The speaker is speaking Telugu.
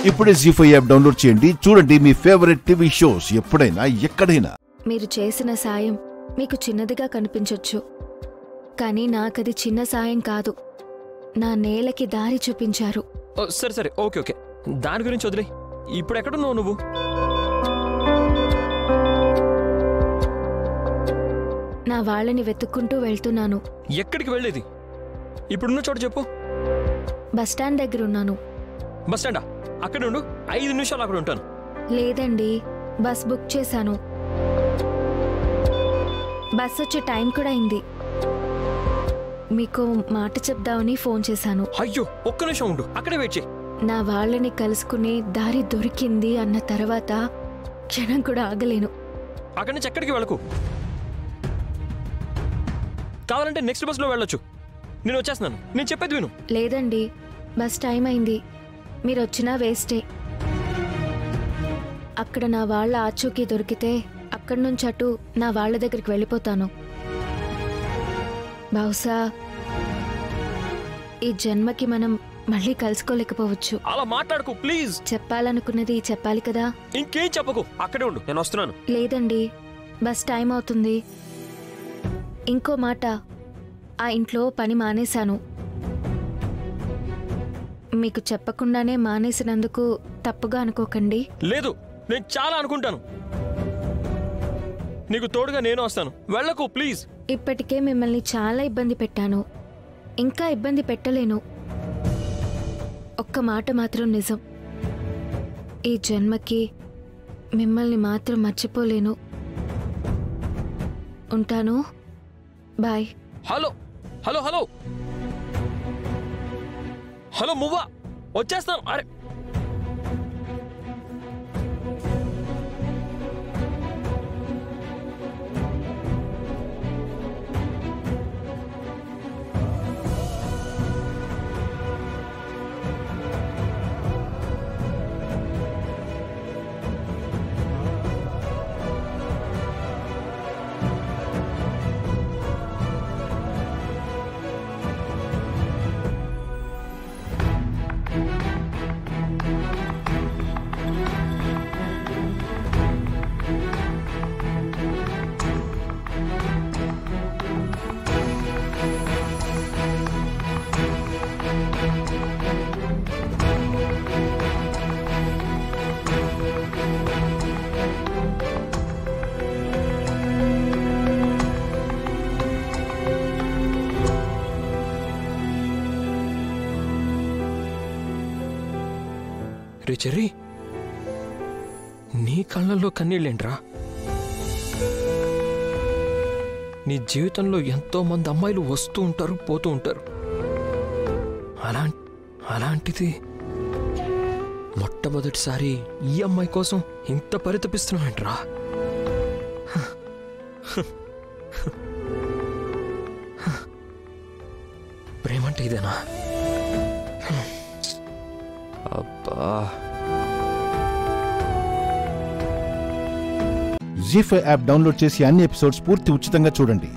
ఇప్పుడే జీ5 యాప్ డౌన్లోడ్ చేయండి. చూడండి మీ ఫేవరెట్ టీవీ షోస్ ఎప్పుడైనా ఎక్కడైనా. మీరు చేసిన సాయం మీకు చిన్నదిగా కనిపించొచ్చు, కానీ నాకది చిన్న సాయం కాదు. నా నేలకి దారి చూపించారు. సరే సరే, ఓకే ఓకే, దాని గురించి వదిలే. ఇప్పుడు ఎక్కడున్నావు నువ్వు? నా వాళ్ళని వెతుక్కుంటూ వెళ్తున్నాను. ఎక్కడికి వెళ్ళేది? ఇప్పుడున్న చోటు చెప్పు. బస్టాండ్ దగ్గరున్నాను. బస్టాండా? అక్కడ ఉండు, 5 నిమిషాలు అక్కడ ఉంటాను. లేదండి, బస్ బుక్ చేశాను. బస్ వచ్చే టైం కూడా అయింది. మీకు మాట చెప్దామని ఫోన్ చేశాను. అయ్యో, ఒక్క నిమిషం ఉండు, అక్కడే వెయిట్ చేయి. నా వాళ్ళని కలుసుకునే దారి దొరికింది అన్న తర్వాత క్షణం కూడా ఆగలేను. అక్కడి నుంచి ఎక్కడికి వెళ్ళకు. కావాలంటే నెక్స్ట్ బస్లో వెళ్ళొచ్చు. నేను వచ్చేస్తున్నాను, నేను చెప్పేది విను. లేదండి, బస్ టైం అయింది. మీరు వచ్చినా వేస్టే. అక్కడ నా వాళ్ళ ఆచూకీ దొరికితే అక్కడి నుంచి అటు నా వాళ్ళ దగ్గరికి వెళ్ళిపోతాను. బహుశా ఈ జన్మకి మనం మళ్ళీ కలుసుకోలేకపోవచ్చు. అలా మాట్లాడుకో ప్లీజ్. చెప్పాలనుకున్నది చెప్పాలి కదా. ఇంకేం చెప్పకు, అక్కడే ఉండు, నేను వస్తున్నాను. లేదండి, బస్ టైం అవుతుంది. ఇంకో మాట, ఆ ఇంట్లో పని మానేశాను. మీకు చెప్పకుండానే మానేసినందుకు తప్పుగా అనుకోకండి. లేదు, నేను చాలా అనుకుంటాను. నీకు తోడుగా నేను వస్తాను, వెళ్ళకు ప్లీజ్. ఇప్పటికే మిమ్మల్ని చాలా ఇబ్బంది పెట్టాను, ఇంకా ఇబ్బంది పెట్టలేను. ఒక్క మాట మాత్రం నిజం, ఈ జన్మకి మిమ్మల్ని మాత్రం మర్చిపోలేను. ఉంటాను, bye. Hello hello hello hello, Muvva, వచ్చేస్తాను. అరే రే చెర్రీ, నీ కళ్ళల్లో కన్నీళ్ళేంట్రా? నీ జీవితంలో ఎంతో మంది అమ్మాయిలు వస్తూ ఉంటారు, పోతూ ఉంటారు. అలాంటిది మొట్టమొదటిసారి ఈ అమ్మాయి కోసం ఇంత పరితపిస్తున్నావేంట్రా? ప్రేమంటే ఇదేనా? అబ్బా. జీ5 యాప్ డౌన్లోడ్ చేసి అన్ని ఎపిసోడ్స్ పూర్తి ఉచితంగా చూడండి.